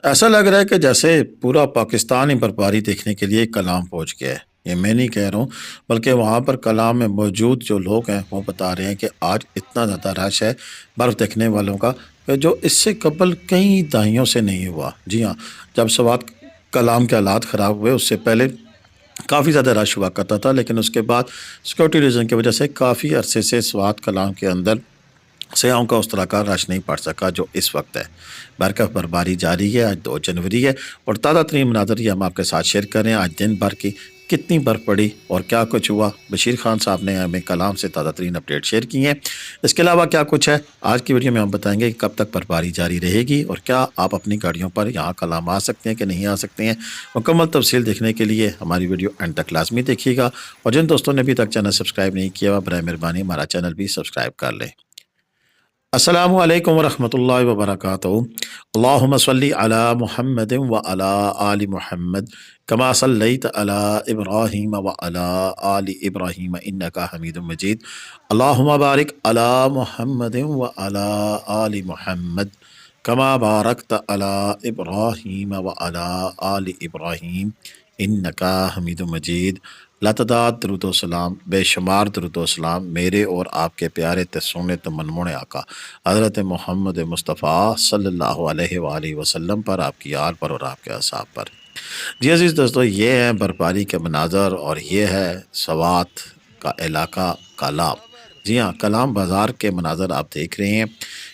ऐसा लग रहा है कि जैसे पूरा पाकिस्तान ही बर्फबारी देखने के लिए कलाम पहुंच गया है। ये मैं नहीं कह रहा हूँ, बल्कि वहाँ पर कलाम में मौजूद जो लोग हैं वो बता रहे हैं कि आज इतना ज़्यादा रश है बर्फ़ देखने वालों का कि जो इससे कबल कई दहाइयों से नहीं हुआ। जी हाँ, जब सवात कलाम के हालात ख़राब हुए उससे पहले काफ़ी ज़्यादा रश हुआ करता था, लेकिन उसके बाद सिक्योरिटी रीज़न की वजह से काफ़ी अरसे से स्वात कलाम के अंदर सयाहों का उस तरह का रश नहीं पड़ सका जो इस वक्त है। बर्फबारी जारी है, आज 2 जनवरी है और ताज़ा तरीन मनाज़र ये हम आपके साथ शेयर कर रहे हैं। आज दिन भर की कितनी बर्फ़ पड़ी और क्या कुछ हुआ, बशीर खान साहब ने हमें कलाम से ताज़ा तरीन अपडेट शेयर की हैं। इसके अलावा क्या कुछ है आज की वीडियो में हम बताएंगे कि कब तक बर्फबारी जारी रहेगी और क्या आप अपनी गाड़ियों पर यहाँ कलाम आ सकते हैं कि नहीं आ सकते हैं। मुकम्मल तफसील देखने के लिए हमारी वीडियो एंड तक लाजमी देखिएगा और जिन दोस्तों ने अभी तक चैनल सब्सक्राइब नहीं किया हुआ बराए मेहरबानी हमारा चैनल भी सब्सक्राइब कर लें। अस्सलामु अलैकुम वरहमतुल्लाहि वबरकातुहू। अल्लाहुम्मा सल्ली अला मुहम्मदिन व अला आलि मुहम्मद कमा सल्लैत अला इब्राहीम व अला आलि इब्राहीम इन्नका हमीदुम मजीद। अल्लाहुम्मा बारिक अला मुहम्मदिन व अला आलि मुहम्मद कमा बारकत अला इब्राहीम व अला आलि इब्राहीम इन्नका हमीदुम मजीद। लातदाद दरूद सलाम बेशुमार दरूद सलाम मेरे और आपके प्यारे तस्सोने तमन्मुन आका हज़रत मोहम्मद मुस्तफ़ा सल्लल्लाहु अलैहि वसल्लम पर, आपकी आल पर और आपके असहाब पर। जी अज़ीज़ दोस्तों, ये हैं बर्फबारी के मनाज़र और ये है सवात का इलाका कलाम। जी हाँ, कलाम बाज़ार के मनाज़र आप देख रहे हैं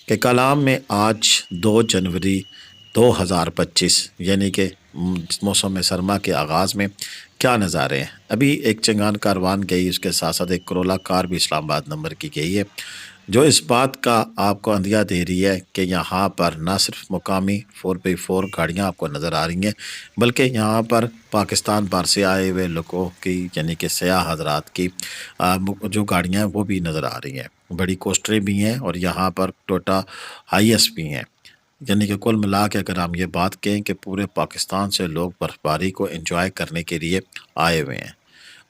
कि कलाम में आज 2 जनवरी 2025 यानी कि मौसम सरमा के आगाज़ में क्या नज़ारे हैं। अभी एक चंगान कारवान गई, उसके साथ साथ एक करोला कार भी इस्लामाबाद नंबर की गई है, जो इस बात का आपको अंदिया दे रही है कि यहाँ पर ना सिर्फ मुकामी 4x4 गाड़ियाँ आपको नज़र आ रही हैं, बल्कि यहाँ पर पाकिस्तान भर से आए हुए लोगों की यानी कि सयाह हजरात की जो गाड़ियाँ हैं वो भी नज़र आ रही हैं। बड़ी कोस्टरें भी हैं और यहाँ पर टोटा हाईएस भी हैं। यानी कि कुल मिला के अगर हम ये बात कहें कि पूरे पाकिस्तान से लोग बर्फबारी को एंजॉय करने के लिए आए हुए हैं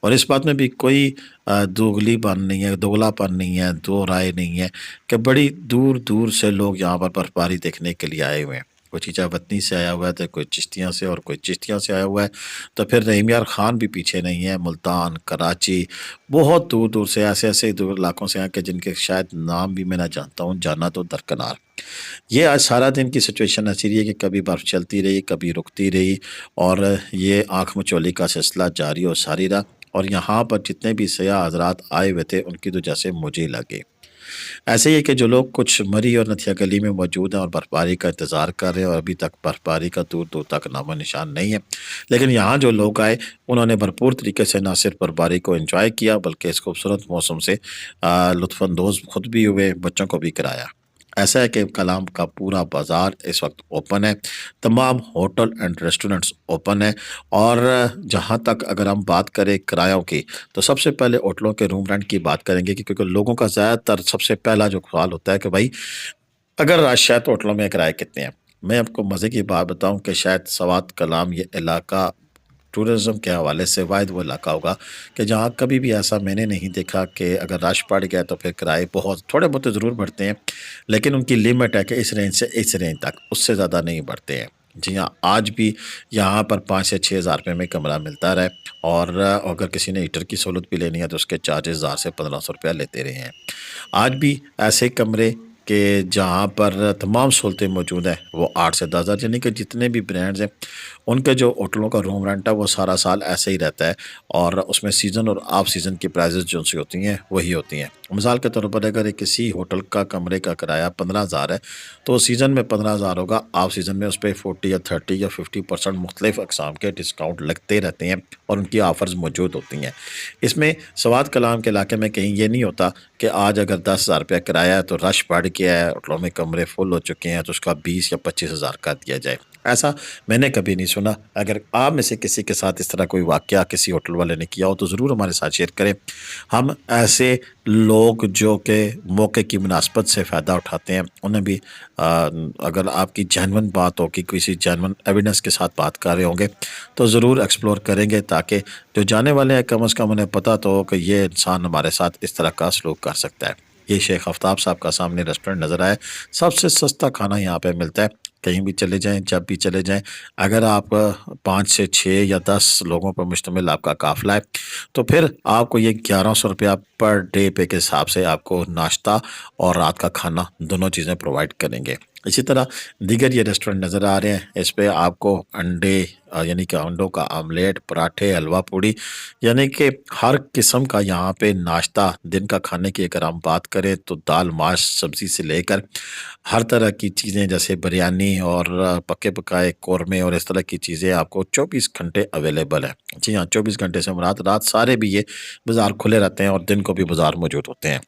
और इस बात में भी कोई दोगलीपन नहीं है, दोगलापन नहीं है, दो राय नहीं है कि बड़ी दूर दूर से लोग यहाँ पर बर्फबारी देखने के लिए आए हुए हैं। कोई चीचा वतनी से आया हुआ है तो कोई चिश्तियाँ से और कोई चिश्तियाँ से आया हुआ है, तो फिर रहीम यार ख़ान भी पीछे नहीं है। मुल्तान, कराची, बहुत दूर दूर से ऐसे ऐसे दूर इलाकों से आके जिनके शायद नाम भी मैं ना जानता हूँ, जाना तो दरकिनार। ये आज सारा दिन की सिचुएशन ऐसी रही है कि कभी बर्फ़ चलती रही, कभी रुकती रही और ये आँख मचोली का सिलसिला जारी और सारी रहा। और यहाँ पर जितने भी सयाह हज़रात आए हुए थे उनकी तो जैसे मुझे लगे। ऐसे ही है कि जो लोग कुछ मरी और नथिया गली में मौजूद हैं और बर्फबारी का इंतज़ार कर रहे हैं और अभी तक बर्फबारी का दूर दूर तक नामो निशान नहीं है, लेकिन यहाँ जो लोग आए उन्होंने भरपूर तरीके से ना सिर्फ बर्फबारी को एंजॉय किया बल्कि इस खूबसूरत मौसम से लुत्फ़अंदोज़ खुद भी हुए, बच्चों को भी कराया। ऐसा है कि कलाम का पूरा बाज़ार इस वक्त ओपन है, तमाम होटल एंड रेस्टोरेंट्स ओपन है और जहाँ तक अगर हम बात करें किरायों की तो सबसे पहले होटलों के रूम रेंट की बात करेंगे क्योंकि लोगों का ज़्यादातर सबसे पहला जो सवाल होता है कि भाई अगर रश है तो होटलों में किराए कितने हैं। मैं आपको मज़े की बात बताऊं कि शायद सवात कलाम ये इलाका टूरिज़्म के हवाले से वाहिद वो इलाका होगा कि जहाँ कभी भी ऐसा मैंने नहीं देखा कि अगर रश पड़ गया तो फिर किराए बहुत थोड़े बहुत ज़रूर बढ़ते हैं, लेकिन उनकी लिमिट है कि इस रेंज से इस रेंज तक, उससे ज़्यादा नहीं बढ़ते हैं। जी हाँ, आज भी यहाँ पर 5 से 6 हज़ार रुपये में कमरा मिलता रहा और अगर किसी ने हीटर की सहूलत भी लेनी है तो उसके चार्जेस 1000 से 1500 रुपया लेते रहे हैं। आज भी ऐसे कमरे कि जहाँ पर तमाम सहूलतें मौजूद हैं वो 8 से 10 हज़ार, यानी कि जितने भी ब्रांड्स हैं उनके जो होटलों का रूम रेंट है वो सारा साल ऐसे ही रहता है और उसमें सीज़न और ऑफ सीज़न की प्राइजेस जो सी होती हैं वही होती हैं। मिसाल के तौर पर अगर किसी होटल का कमरे का किराया 15,000 है तो सीज़न में 15,000 होगा, ऑफ सीज़न में उस पर 40 या 30 या 50% मुख्तलिफ अक़साम के डिस्काउंट लगते रहते हैं और उनकी ऑफ़र्स मौजूद होती हैं। इसमें सवात कलाम के इलाके में कहीं ये नहीं होता कि आज अगर 10,000 रुपया किराया है तो रश बढ़ गया है, होटलों में कमरे फुल हो चुके हैं तो उसका 20 या 25 हज़ार का दिया जाए, ऐसा मैंने कभी नहीं सुना। अगर आप में से किसी के साथ इस तरह कोई वाक़या किसी होटल वाले ने किया हो तो ज़रूर हमारे साथ शेयर करें। हम ऐसे लोग जो कि मौके की मुनासबत से फ़ायदा उठाते हैं उन्हें भी अगर आपकी जेन्युइन बात हो कि किसी जेन्युइन एविडेंस के साथ बात कर रहे होंगे तो ज़रूर एक्सप्लोर करेंगे ताकि जो जाने वाले हैं कम अज़ कम उन्हें पता तो हो कि ये इंसान हमारे साथ इस तरह का सलूक कर सकता है। یہ شیخ آفتاب صاحب کا سامنے ریسٹورنٹ نظر آئے، سب سے سستا کھانا یہاں پہ ملتا ہے۔ کہیں بھی چلے جائیں، جب بھی چلے جائیں، اگر آپ 5 سے 6 یا 10 لوگوں پر مشتمل آپ کا قافلہ ہے تو پھر آپ کو یہ 1100 روپیہ پر ڈے پے کے حساب سے آپ کو ناشتہ اور رات کا کھانا دونوں چیزیں پرووائڈ کریں گے۔ اسی طرح دیگر یہ ریسٹورنٹ نظر آ رہے ہیں، اس پہ آپ کو انڈے یعنی کہ انڈوں کا آملیٹ، پراٹھے، حلوہ پوڑی، یعنی کہ ہر قسم کا یہاں پہ ناشتہ، دن کا کھانے کی اگر ہم بات کریں تو دال ماش سبزی سے لے کر ہر طرح کی چیزیں جیسے بریانی اور پکے پکائے قورمے اور اس طرح کی چیزیں آپ کو 24 گھنٹے اویلیبل ہیں۔ جی ہاں، 24 گھنٹے سے مراد رات سارے بھی یہ بازار کھلے رہتے ہیں اور دن کو بھی بازار موجود ہوتے ہیں۔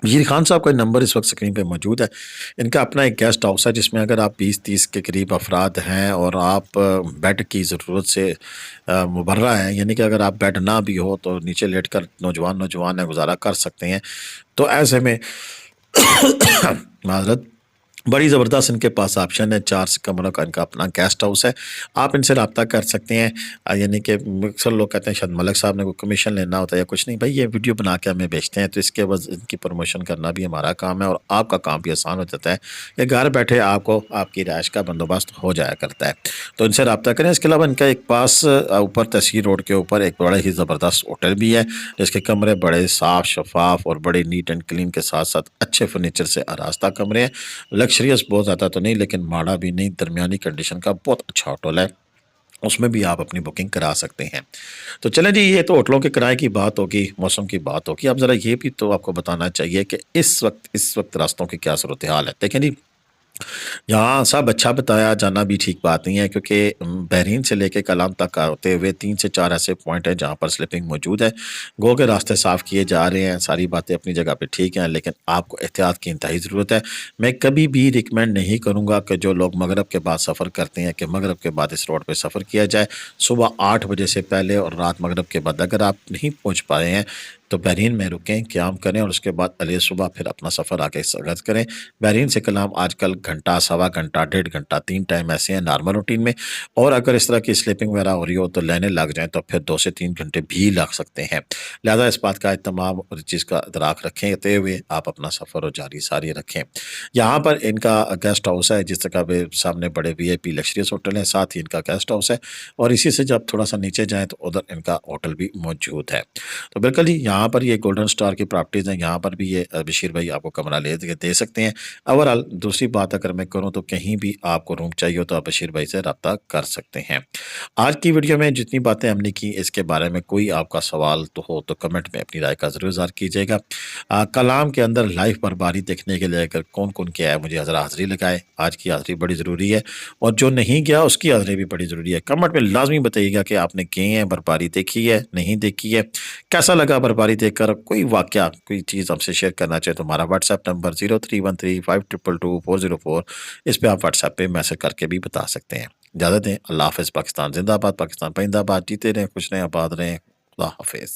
وزیر خان صاحب کا نمبر اس وقت سکرین پہ موجود ہے۔ ان کا اپنا ایک گیسٹ ہاؤس ہے جس میں اگر آپ 20-30 کے قریب افراد ہیں اور آپ بیڈ کی ضرورت سے مبرہ ہیں، یعنی کہ اگر آپ بیڈ نہ بھی ہو تو نیچے لیٹ کر نوجوان ہیں گزارا کر سکتے ہیں، تو ایسے میں معذرت، بڑی زبردست ان کے پاس آپشن ہے۔ 4 کمروں کا ان کا اپنا گیسٹ ہاؤس ہے، آپ ان سے رابطہ کر سکتے ہیں۔ یعنی کہ اکثر لوگ کہتے ہیں شاید ملک صاحب نے کوئی کمیشن لینا ہوتا ہے یا کچھ نہیں، بھائی یہ ویڈیو بنا کے ہمیں بیچتے ہیں تو اس کے بعد ان کی پروموشن کرنا بھی ہمارا کام ہے اور آپ کا کام بھی آسان ہو جاتا ہے کہ گھر بیٹھے آپ کو آپ کی رہائش کا بندوبست ہو جایا کرتا ہے، تو ان سے رابطہ کریں۔ اس کے علاوہ ان کا ایک پاس اوپر تحصیل روڈ کے اوپر ایک بڑا ہی زبردست ہوٹل بھی ہے جس کے کمرے بڑے صاف شفاف اور بڑے نیٹ اینڈ کلین کے ساتھ ساتھ اچھے فرنیچر سے آراستہ کمرے ہیں۔ لکشریس بہت زیادہ تو نہیں لیکن ماڑا بھی نہیں، درمیانی کنڈیشن کا بہت اچھا ہوٹل ہے، اس میں بھی آپ اپنی بکنگ کرا سکتے ہیں۔ تو چلیں جی، یہ تو ہوٹلوں کے کرائے کی بات ہوگی، موسم کی بات ہوگی، اب ذرا یہ بھی تو آپ کو بتانا چاہیے کہ اس وقت راستوں کی کیا صورتحال ہے۔ دیکھیں جی، یہاں سب اچھا بتایا جانا بھی ٹھیک بات نہیں ہے کیونکہ بحرین سے لے کے کلام تک ہوتے ہوئے 3 سے 4 ایسے پوائنٹ ہیں جہاں پر سلپنگ موجود ہے۔ گو کے راستے صاف کیے جا رہے ہیں، ساری باتیں اپنی جگہ پہ ٹھیک ہیں، لیکن آپ کو احتیاط کی انتہائی ضرورت ہے۔ میں کبھی بھی ریکمینڈ نہیں کروں گا کہ جو لوگ مغرب کے بعد سفر کرتے ہیں کہ مغرب کے بعد اس روڈ پہ سفر کیا جائے۔ صبح 8 بجے سے پہلے اور رات مغرب کے بعد اگر آپ نہیں پہنچ پائے ہیں تو بحرین میں رکیں، قیام کریں اور اس کے بعد علیہ صبح پھر اپنا سفر آگے سرغد کریں۔ بحرین سے کلام آج کل گھنٹہ، سوا گھنٹہ، 1.5 گھنٹہ، 3 ٹائم ایسے ہیں نارمل روٹین میں، اور اگر اس طرح کی سلیپنگ وغیرہ ہو رہی ہو تو لینے لگ جائیں تو پھر 2 سے 3 گھنٹے بھی لگ سکتے ہیں۔ لہذا اس بات کا اہتمام اور اس چیز کا ادراک رکھتے ہوئے آپ اپنا سفر اور جاری ساری رکھیں۔ یہاں پر ان کا گیسٹ ہاؤس ہے، جس طرح پہ سامنے بڑے وی آئی پی لکشریس ہوٹل ہیں، ساتھ ہی ان کا گیسٹ ہاؤس ہے، اور اسی سے جب تھوڑا سا نیچے جائیں تو ادھر ان کا ہوٹل بھی موجود ہے۔ تو بالکل ہی یہاں پر یہ گولڈن سٹار کی پراپرٹیز ہیں، یہاں پر بھی یہ بشیر بھائی آپ کو کمرہ دے سکتے ہیں۔ اوورال دوسری بات اگر میں کروں تو کہیں بھی آپ کو روم چاہیے ہو تو آپ بشیر بھائی سے رابطہ کر سکتے ہیں۔ آج کی ویڈیو میں جتنی باتیں ہم نے کی اس کے بارے میں کوئی آپ کا سوال تو ہو تو کمنٹ میں اپنی رائے کا ضرور اظہار کیجیے گا۔ کلام کے اندر لائف برباری دیکھنے کے لیے اگر کون کیا ہے مجھے ذرا حاضری لگائے، آج کی حاضری بڑی ضروری ہے، اور جو نہیں گیا اس کی حاضری بھی بڑی ضروری ہے۔ کمنٹ میں لازمی بتائیے گا کہ آپ نے گئے ہیں، برباری دیکھی ہے، نہیں دیکھی ہے، کیسا لگا برباری دیکھ کر۔ کوئی واقعہ، کوئی چیز ہم سے شیئر کرنا چاہے تو ہمارا واٹس ایپ نمبر 031352222404، اس پہ آپ واٹس ایپ پہ میسج کر کے بھی بتا سکتے ہیں۔ اجازت دیں، اللہ حافظ۔ پاکستان زندہ باد، پاکستان پائندہ باد، جیتے رہیں، خوش رہیں، آباد رہیں، اللہ حافظ۔